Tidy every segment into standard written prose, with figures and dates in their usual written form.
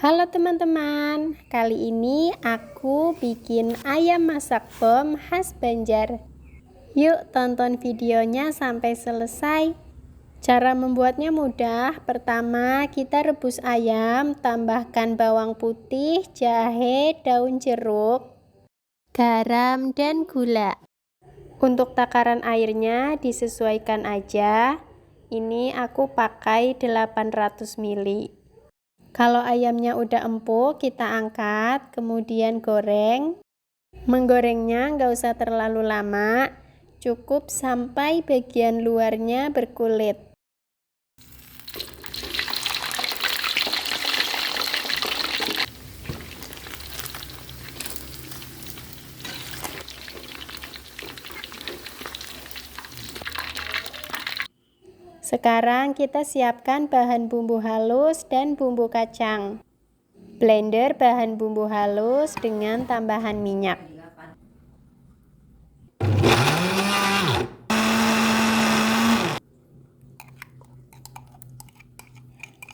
Halo teman-teman, kali ini aku bikin ayam masak bom khas Banjar. Yuk tonton videonya sampai selesai. Cara membuatnya mudah. Pertama, kita rebus ayam, tambahkan bawang putih, jahe, daun jeruk, garam, dan gula. Untuk takaran airnya disesuaikan aja. Ini aku pakai 800 ml. Kalau ayamnya udah empuk, kita angkat, kemudian goreng. Menggorengnya nggak usah terlalu lama, cukup sampai bagian luarnya berkulit. Sekarang kita siapkan bahan bumbu halus dan bumbu kacang. Blender bahan bumbu halus dengan tambahan minyak.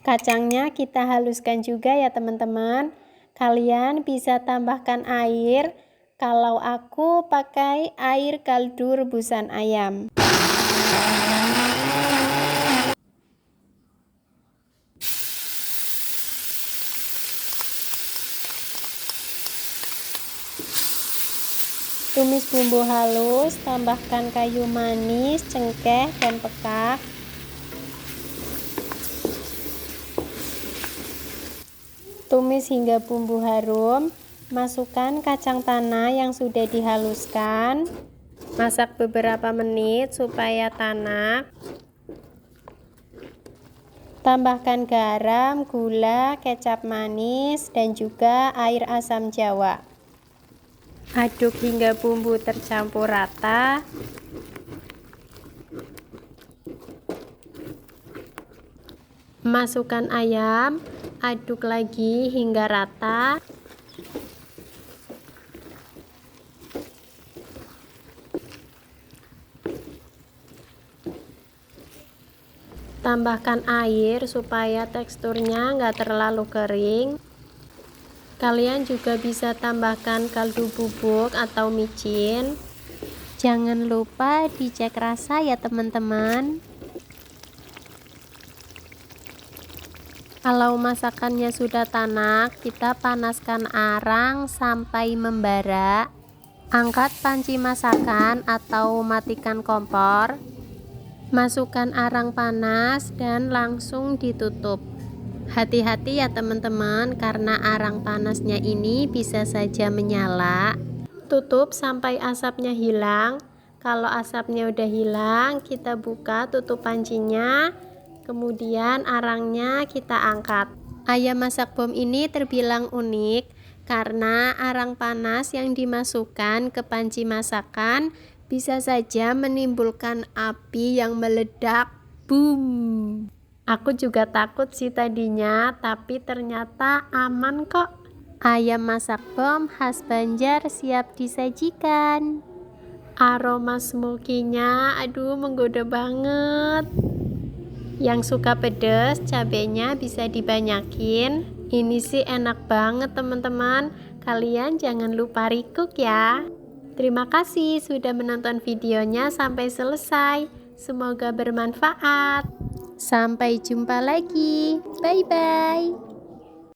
Kacangnya kita haluskan juga ya teman-teman. Kalian bisa tambahkan air. Kalau aku pakai air kaldu rebusan ayam. Tumis bumbu halus, tambahkan kayu manis, cengkeh, dan pekak. Tumis hingga bumbu harum. Masukkan kacang tanah yang sudah dihaluskan. Masak beberapa menit supaya tanak. Tambahkan garam, gula, kecap manis, dan juga air asam jawa. Aduk hingga bumbu tercampur rata. Masukkan ayam, aduk lagi hingga rata. Tambahkan air supaya teksturnya nggak terlalu kering. Kalian juga bisa tambahkan kaldu bubuk atau micin. Jangan lupa dicek rasa ya teman-teman. Kalau masakannya sudah tanak, kita panaskan arang sampai membara. Angkat panci masakan atau matikan kompor. Masukkan arang panas dan langsung ditutup. Hati-hati ya teman-teman, karena arang panasnya ini bisa saja menyala. Tutup sampai asapnya hilang. Kalau asapnya udah hilang, kita buka tutup pancinya. Kemudian arangnya kita angkat. Ayam masak bom ini terbilang unik karena arang panas yang dimasukkan ke panci masakan bisa saja menimbulkan api yang meledak. Boom! Aku juga takut sih tadinya, tapi ternyata aman kok. Ayam masak bom khas Banjar siap disajikan. Aroma smoky-nya, aduh menggoda banget. Yang suka pedas, cabenya bisa dibanyakin. Ini sih enak banget teman-teman. Kalian jangan lupa recook ya. Terima kasih sudah menonton videonya sampai selesai. Semoga bermanfaat. Sampai jumpa lagi. Bye-bye.